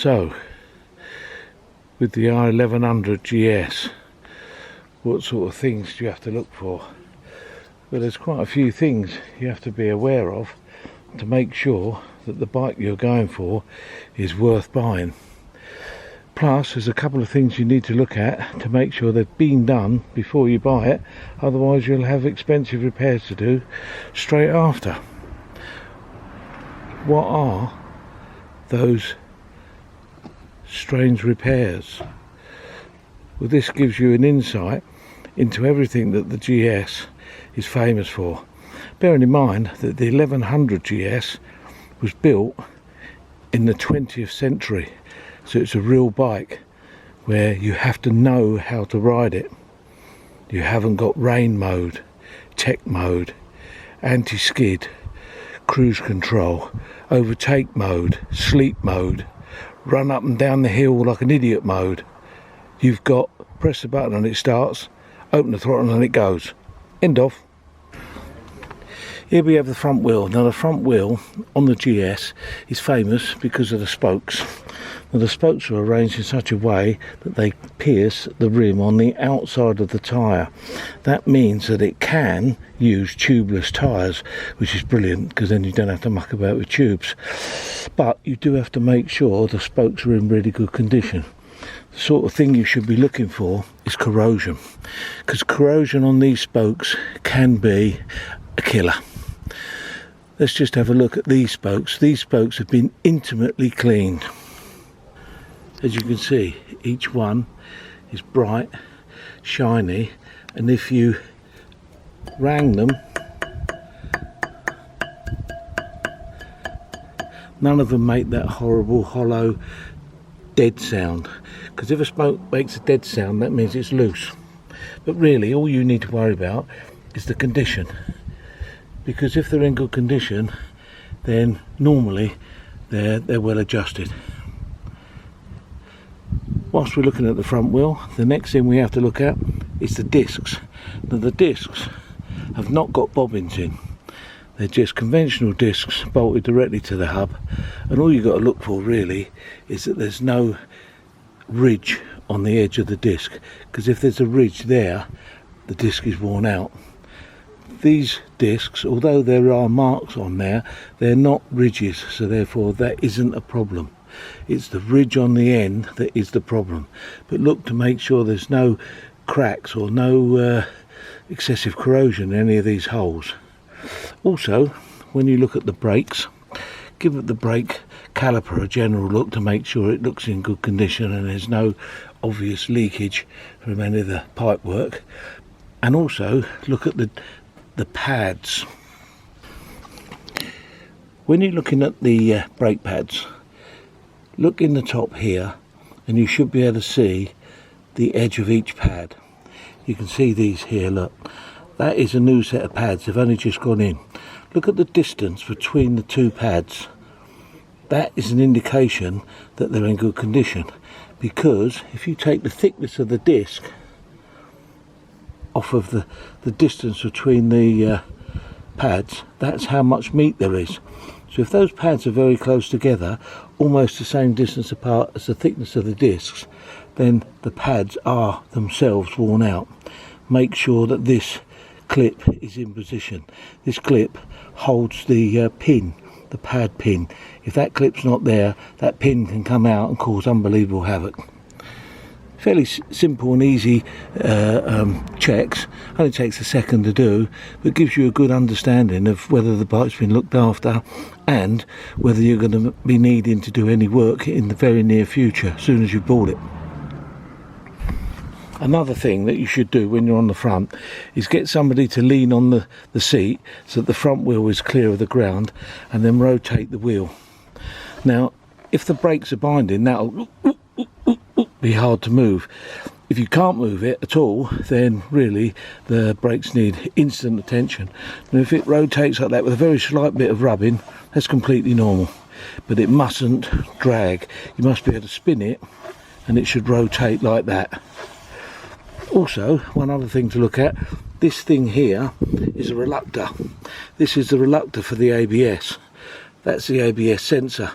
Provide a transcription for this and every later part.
So, with the R1100GS, what sort of things do you have to look for? Well, there's quite a few things you have to be aware of to make sure that the bike you're going for is worth buying. Plus, there's a couple of things you need to look at to make sure they've been done before you buy it, otherwise you'll have expensive repairs to do straight after. What are those strange repairs? Well, this gives you an insight into everything that the GS is famous for. Bearing in mind that the 1100GS was built in the 20th century, so it's a real bike where you have to know how to ride it. You haven't got rain mode, tech mode, anti-skid, cruise control, overtake mode, sleep mode, run up and down the hill like an idiot mode. You've got press the button and it starts, open the throttle and it goes. End of. Here we have the front wheel. Now the front wheel on the GS is famous because of the spokes. Now the spokes are arranged in such a way that they pierce the rim on the outside of the tyre. That means that it can use tubeless tyres, which is brilliant because then you don't have to muck about with tubes. But you do have to make sure the spokes are in really good condition. The sort of thing you should be looking for is corrosion, because corrosion on these spokes can be a killer. Let's just have a look at these spokes. These spokes have been intimately cleaned. As you can see, each one is bright, shiny, and if you wrang them, none of them make that horrible, hollow, dead sound. Because if a spoke makes a dead sound, that means it's loose. But really, all you need to worry about is the condition. Because if they're in good condition, then normally they're well adjusted. Whilst we're looking at the front wheel, the next thing we have to look at is the discs. Now the discs have not got bobbins in. They're just conventional discs bolted directly to the hub, and all you've got to look for really is that there's no ridge on the edge of the disc, because if there's a ridge there, the disc is worn out. These discs, although there are marks on there, they're not ridges, so therefore that isn't a problem. It's the ridge on the end that is the problem. But look to make sure there's no cracks or no excessive corrosion in any of these holes. Also, when you look at the brakes, give the brake caliper a general look to make sure it looks in good condition and there's no obvious leakage from any of the pipe work. And also look at the pads. When you're looking at the brake pads, look in the top here and you should be able to see the edge of each pad. You can see these here, look. That is a new set of pads, they've only just gone in. Look at the distance between the two pads. That is an indication that they're in good condition, because if you take the thickness of the disc off of the distance between the pads, that's how much meat there is. So if those pads are very close together, almost the same distance apart as the thickness of the discs, then the pads are themselves worn out. Make sure that this clip is in position. This clip holds the pin, the pad pin. If that clip's not there, that pin can come out and cause unbelievable havoc. Fairly simple and easy checks, only takes a second to do, but gives you a good understanding of whether the bike's been looked after and whether you're going to be needing to do any work in the very near future, as soon as you've bought it. Another thing that you should do when you're on the front is get somebody to lean on the seat so that the front wheel is clear of the ground, and then rotate the wheel. Now, if the brakes are binding, that'll be hard to move. If you can't move it at all, then really the brakes need instant attention. And if it rotates like that with a very slight bit of rubbing, that's completely normal. But it mustn't drag. You must be able to spin it and it should rotate like that. Also, one other thing to look at, this thing here is a reluctor. This is the reluctor for the ABS. That's the ABS sensor.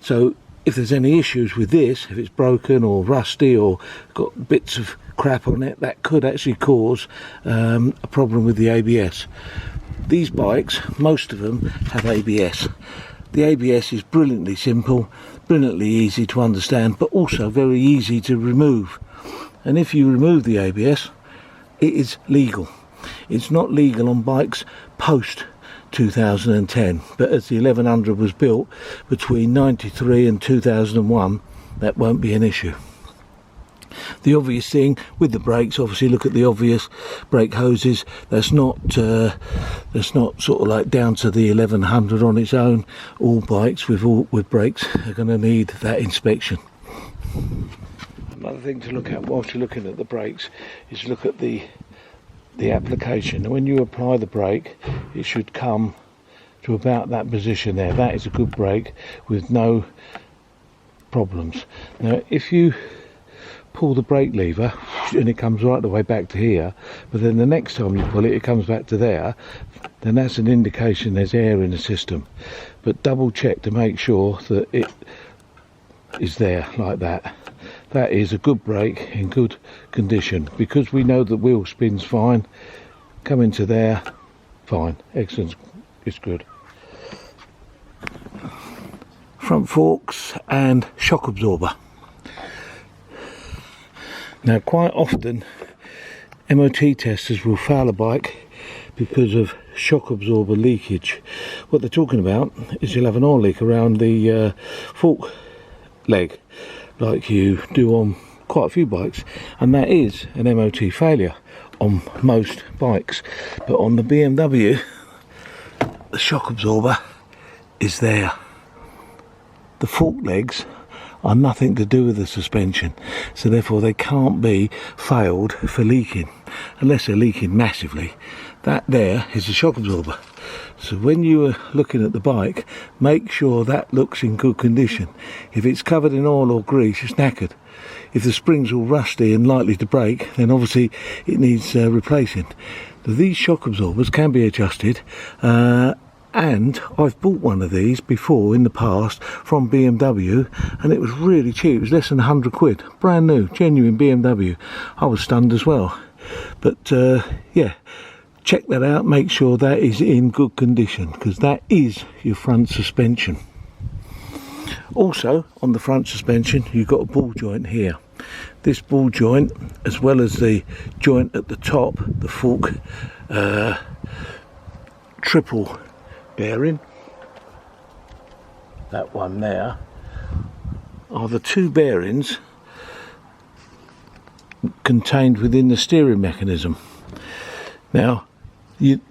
So if there's any issues with this, if it's broken or rusty or got bits of crap on it, that could actually cause a problem with the ABS. These bikes, most of them have ABS. The ABS is brilliantly simple, brilliantly easy to understand, but also very easy to remove. And if you remove the ABS, it is legal. It's not legal on bikes post 2010, but as the 1100 was built between 93 and 2001, that won't be an issue. The obvious thing with the brakes, obviously look at the obvious brake hoses. That's not sort of like down to the 1100 on its own. All bikes with brakes are going to need that inspection. Another thing to look at whilst you're looking at the brakes is look at the application. When you apply the brake, it should come to about that position there. That is a good brake with no problems. Now if you pull the brake lever and it comes right the way back to here, but then the next time you pull it, it comes back to there, then that's an indication there's air in the system. But double check to make sure that it is there like that. That is a good brake in good condition, because we know the wheel spins fine. Come into there, fine, excellent, it's good. Front forks and shock absorber. Now quite often MOT testers will foul a bike because of shock absorber leakage. What they're talking about is you'll have an oil leak around the fork leg, like you do on quite a few bikes, and that is an MOT failure on most bikes. But on the BMW, the shock absorber is there. The fork legs are nothing to do with the suspension, so therefore they can't be failed for leaking unless they're leaking massively. That there is a shock absorber. So when you are looking at the bike, make sure that looks in good condition. If it's covered in oil or grease, it's knackered. If the spring's all rusty and likely to break, then obviously it needs replacing. Now, these shock absorbers can be adjusted, and I've bought one of these before in the past from BMW, and it was really cheap. It was less than 100 quid, brand new, genuine BMW. I was stunned as well. But yeah, check that out, make sure that is in good condition, because that is your front suspension. Also on the front suspension you've got a ball joint here. This ball joint, as well as the joint at the top, the fork triple bearing, that one there, are the two bearings contained within the steering mechanism. Now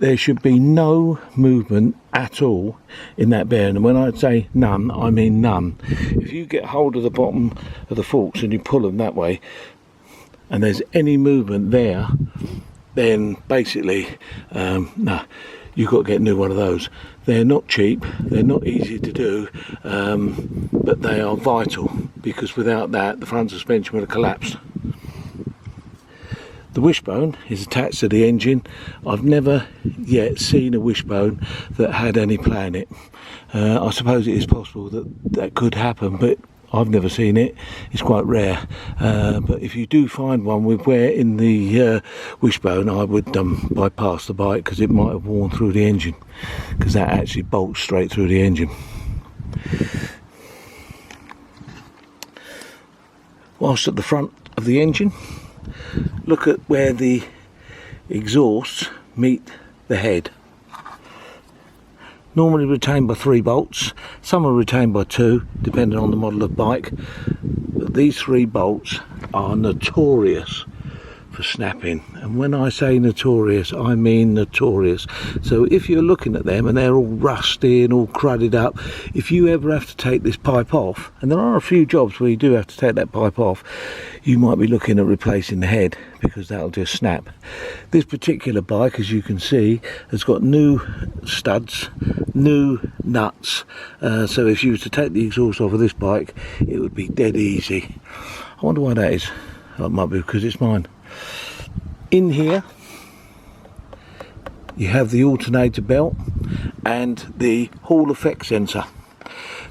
there should be no movement at all in that bearing, and when I say none, I mean none. If you get hold of the bottom of the forks and you pull them that way and there's any movement there, then basically no, you've got to get a new one of those. They're not cheap, they're not easy to do, but they are vital, because without that the front suspension would have collapsed. The wishbone is attached to the engine. I've never yet seen a wishbone that had any play in it. I suppose it is possible that that could happen, but I've never seen it. It's quite rare. But if you do find one with wear in the wishbone, I would bypass the bike, because it might have worn through the engine, because that actually bolts straight through the engine. Whilst at the front of the engine, look at where the exhausts meet the head. Normally retained by 3 bolts, some are retained by 2 depending on the model of bike, but these 3 bolts are notorious for snapping, and when I say notorious, I mean notorious. So if you're looking at them and they're all rusty and all crudded up, if you ever have to take this pipe off, and there are a few jobs where you do have to take that pipe off, you might be looking at replacing the head, because that'll just snap. This particular bike, as you can see, has got new studs, new nuts, so if you were to take the exhaust off of this bike, it would be dead easy. I wonder why that is. Oh, it might be because it's mine. In here you have the alternator belt and the Hall effect sensor.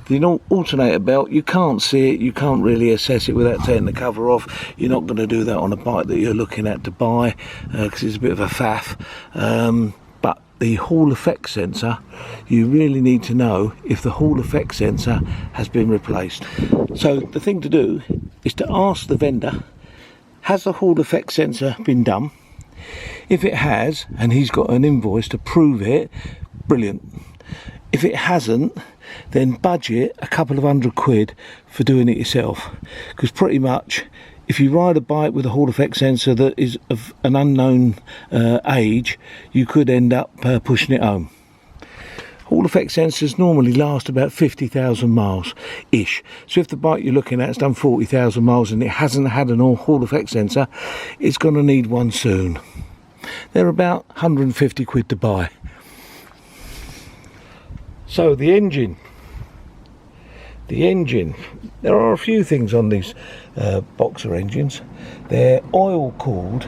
The alternator belt, you can't see it, you can't really assess it without taking the cover off. You're not going to do that on a bike that you're looking at to buy, because it's a bit of a faff. But the Hall effect sensor, you really need to know if the Hall effect sensor has been replaced. So the thing to do is to ask the vendor, has the Hall effect sensor been done? If it has, and he's got an invoice to prove it, brilliant. If it hasn't, then budget a couple of £100 for doing it yourself, because pretty much if you ride a bike with a Hall effect sensor that is of an unknown age, you could end up pushing it home. Hall effect sensors normally last about 50,000 miles ish. So if the bike you're looking at has done 40,000 miles and it hasn't had an Hall effect sensor, it's going to need one soon. They're about £150 to buy. So the engine. There are a few things on these boxer engines. They're oil cooled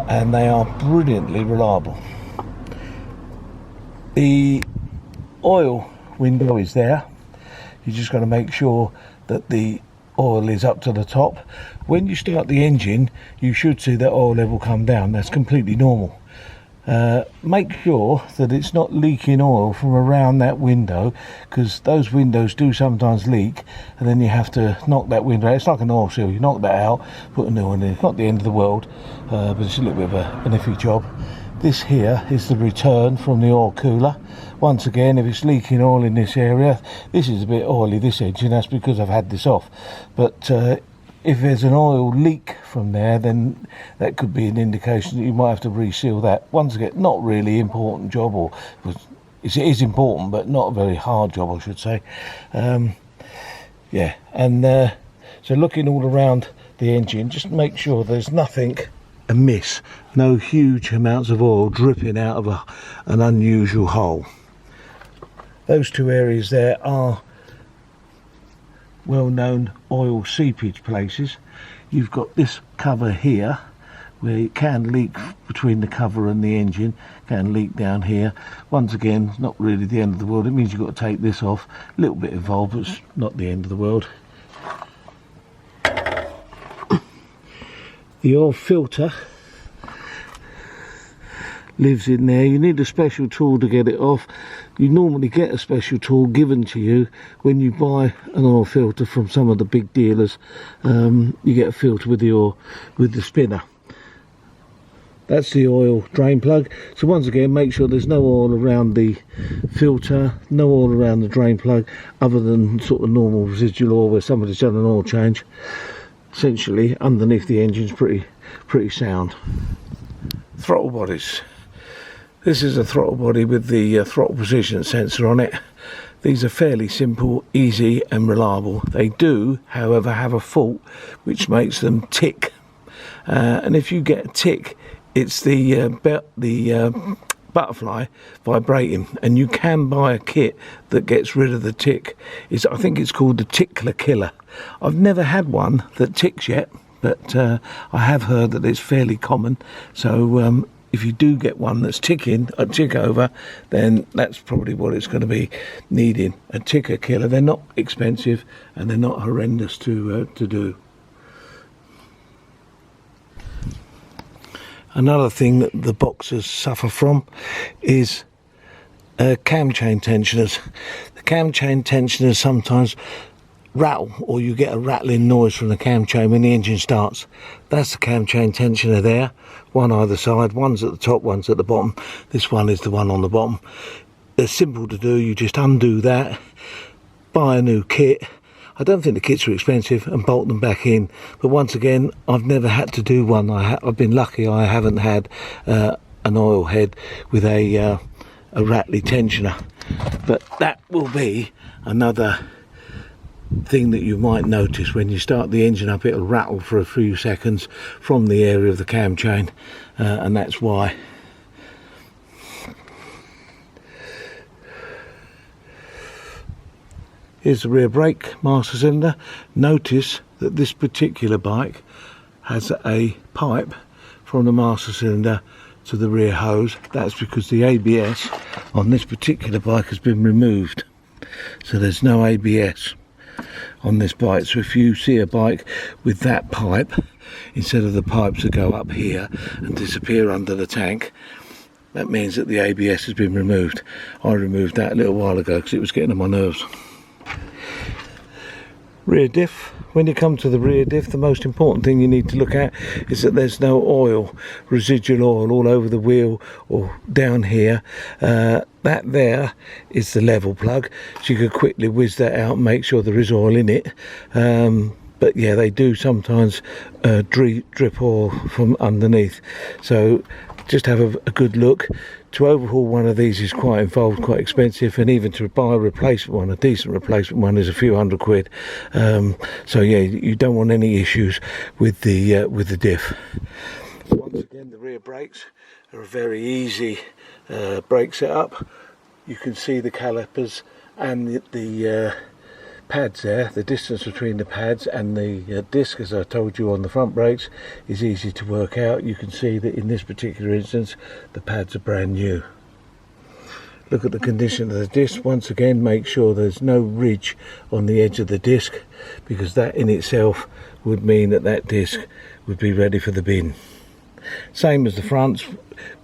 and they are brilliantly reliable. The oil window is there. You just got to make sure that the oil is up to the top. When you start the engine, you should see that oil level come down. That's completely normal. Make sure that it's not leaking oil from around that window, because those windows do sometimes leak, and then you have to knock that window out. It's like an oil seal. You knock that out, put a new one in. It's not the end of the world, but it's a little bit of an iffy job. This here is the return from the oil cooler. Once again, if it's leaking oil in this area, this is a bit oily, this engine, that's because I've had this off. But if there's an oil leak from there, then that could be an indication that you might have to reseal that. Once again, not really important job, or it is important, but not a very hard job, I should say. Yeah, and so looking all around the engine, just make sure there's nothing amiss, no huge amounts of oil dripping out of an unusual hole. Those two areas there are well-known oil seepage places. You've got this cover here where it can leak between the cover and the engine, can leak down here. Once again, not really the end of the world. It means you've got to take this off. A little bit involved, but it's not the end of the world. The oil filter lives in there. You need a special tool to get it off. You normally get a special tool given to you when you buy an oil filter from some of the big dealers. You get a filter with the spinner. That's the oil drain plug. So once again, make sure there's no oil around the filter, no oil around the drain plug, other than sort of normal residual oil where somebody's done an oil change. Essentially, underneath the engine's pretty sound. Throttle bodies. This is a throttle body with the throttle position sensor on it. These are fairly simple, easy and reliable. They do, however, have a fault which makes them tick. And if you get a tick, it's the butterfly vibrating, and you can buy a kit that gets rid of the tick. I think it's called the Tickler Killer. I've never had one that ticks yet, but I have heard that it's fairly common. So if you do get one that's ticking, a tick over, then that's probably what it's going to be needing, a ticker killer. They're not expensive and they're not horrendous to do. Another thing that the boxers suffer from is cam chain tensioners. The cam chain tensioners sometimes rattle, or you get a rattling noise from the cam chain when the engine starts. That's the cam chain tensioner there, one either side. One's at the top, one's at the bottom. This one is the one on the bottom. They're simple to do. You just undo that, buy a new kit. I don't think the kits are expensive, and bolt them back in. But once again, I've never had to do one. I've been lucky. I haven't had an oil head with a rattly tensioner. But that will be another thing that you might notice. When you start the engine up, it'll rattle for a few seconds from the area of the cam chain, and that's why. Here's the rear brake master cylinder. Notice that this particular bike has a pipe from the master cylinder to the rear hose. That's because the ABS on this particular bike has been removed. So there's no ABS on this bike. So if you see a bike with that pipe, instead of the pipes that go up here and disappear under the tank, that means that the ABS has been removed. I removed that a little while ago because it was getting on my nerves. Rear diff. When you come to the rear diff, the most important thing you need to look at is that there's no oil, residual oil all over the wheel or down here. That there is the level plug, so you could quickly whiz that out and make sure there is oil in it. But yeah, they do sometimes drip oil from underneath, so just have a good look. To overhaul one of these is quite involved, quite expensive, and even to buy a replacement one, a decent replacement one, is a few £100. So yeah, you don't want any issues with the diff. Once again, the rear brakes are a very easy brake setup. You can see the calipers and the pads there. The distance between the pads and the disc, as I told you on the front brakes, is easy to work out. You can see that in this particular instance the pads are brand new. Look at the condition of the disc. Once again, make sure there's no ridge on the edge of the disc, because that in itself would mean that that disc would be ready for the bin. Same as the fronts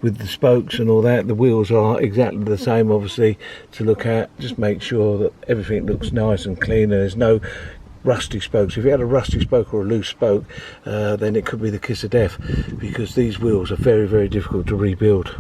with the spokes and all that. The wheels are exactly the same, obviously, to look at. Just make sure that everything looks nice and clean and there's no rusty spokes. If you had a rusty spoke or a loose spoke, then it could be the kiss of death, because these wheels are very, very difficult to rebuild.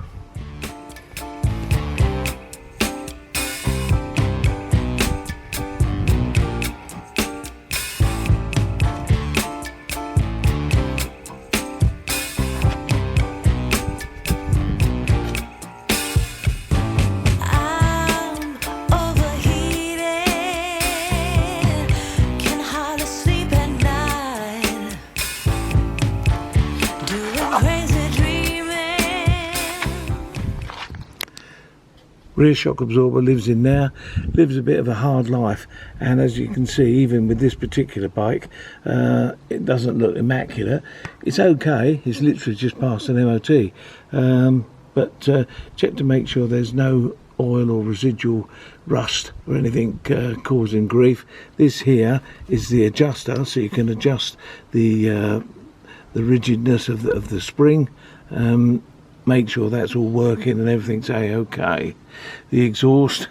Rear shock absorber lives in there, lives a bit of a hard life, and as you can see, even with this particular bike, it doesn't look immaculate. It's okay, it's literally just passed an MOT, but check to make sure there's no oil or residual rust or anything causing grief. This here is the adjuster, so you can adjust the rigidness of the spring. Make sure that's all working and everything's a-okay. The exhaust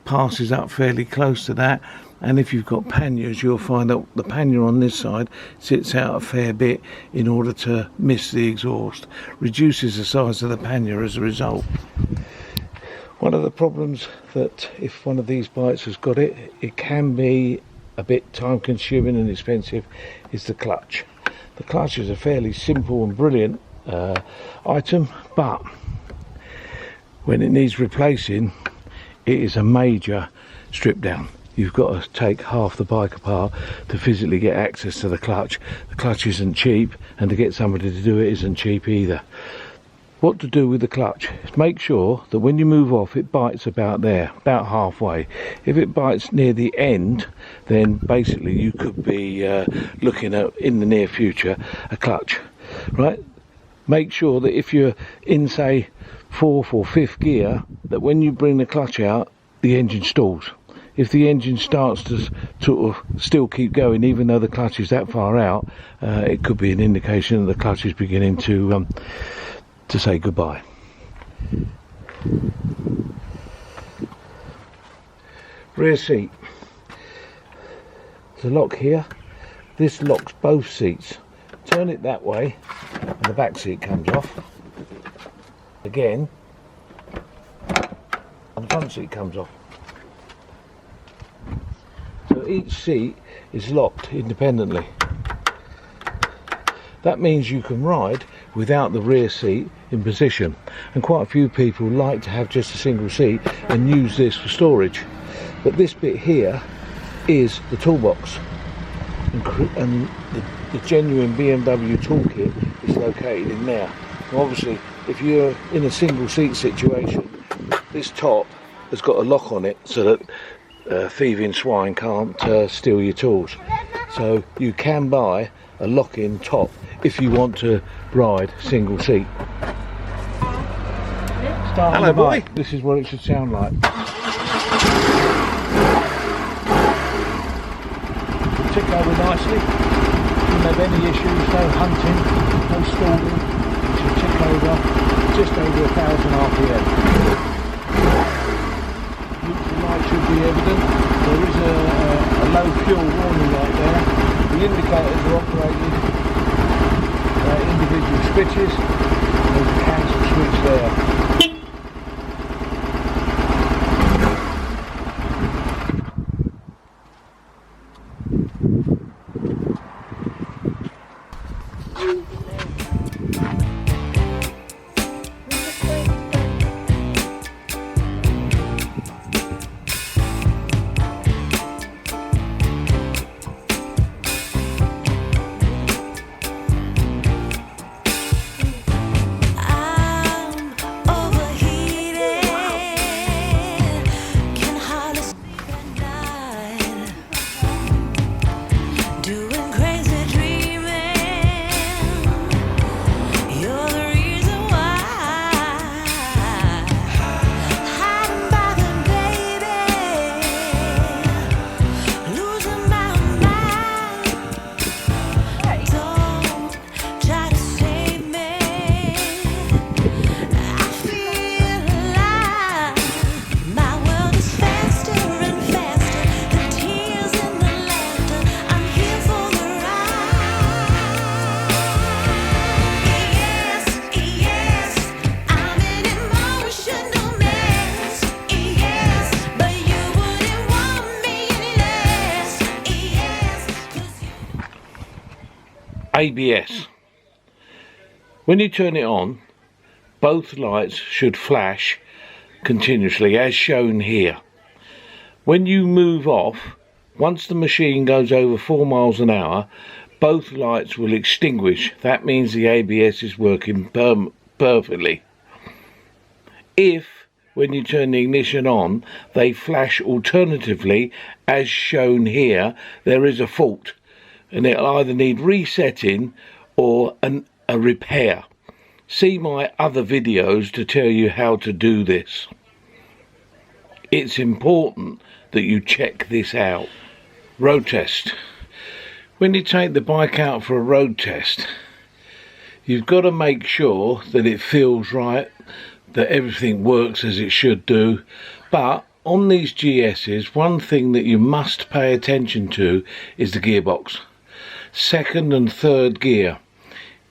passes up fairly close to that, and if you've got panniers, you'll find that the pannier on this side sits out a fair bit in order to miss the exhaust. Reduces the size of the pannier as a result. One of the problems that if one of these bikes has got it, it can be a bit time consuming and expensive, is the clutch. The clutch is a fairly simple and brilliant item, but when it needs replacing, it is a major strip down. You've got to take half the bike apart to physically get access to the clutch. The clutch isn't cheap, and to get somebody to do it isn't cheap either. What to do with the clutch? Make sure that when you move off, it bites about there, about halfway. If it bites near the end, then basically you could be looking at, in the near future, a clutch, right? Make sure that if you're in, say, 4th or 5th gear, that when you bring the clutch out, the engine stalls. If the engine starts to sort of still keep going, even though the clutch is that far out, it could be an indication that the clutch is beginning to say goodbye. Rear seat. There's a lock here. This locks both seats. Turn it that way and the back seat comes off. Again, and the front seat comes off. So each seat is locked independently. That means you can ride without the rear seat in position, and quite a few people like to have just a single seat and use this for storage. But this bit here is the toolbox, and the genuine BMW toolkit is located in there. Now obviously, if you're in a single seat situation, this top has got a lock on it so that thieving swine can't steal your tools. So you can buy a lock-in top if you want to ride single seat. Hello, boy. This is what it should sound like. tick over nicely. Shouldn't have any issues, no hunting, no stalling. It should tick over just over 1,000 RPM. Neutral light should be evident. There is a low fuel warning light there. The indicators are operated individual switches. There's a cancel switch there. ABS. When you turn it on, both lights should flash continuously as shown here. When you move off, once the machine goes over 4 miles an hour, both lights will extinguish. That means the ABS is working perfectly. If when you turn the ignition on they flash alternatively as shown here, there is a fault and it'll either need resetting or a repair. See my other videos to tell you how to do this. It's important that you check this out. Road test. When you take the bike out for a road test, you've got to make sure that it feels right, that everything works as it should do. But on these GS's, one thing that you must pay attention to is the gearbox. Second and third gear.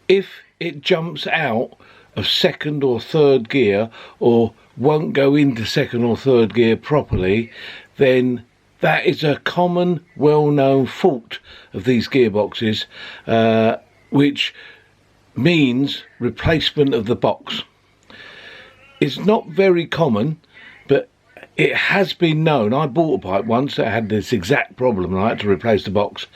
If it jumps out of second or third gear or won't go into second or third gear properly, then that is a common, well-known fault of these gearboxes, which means replacement of the box. It's not very common, but it has been known. I bought a bike once that had this exact problem, and I had to replace the box.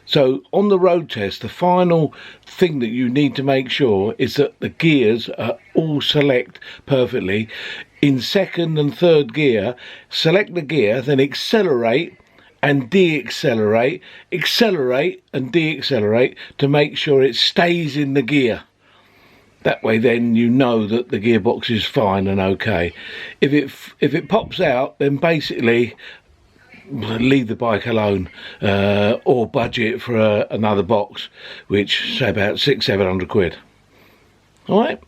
So on the road test, the final thing that you need to make sure is that the gears are all select perfectly. In second and third gear, select the gear, then accelerate and de-accelerate, accelerate and de-accelerate to make sure it stays in the gear. That way then you know that the gearbox is fine and okay. If it pops out, then basically leave the bike alone, or budget for another box, which say about 600-700 quid. All right.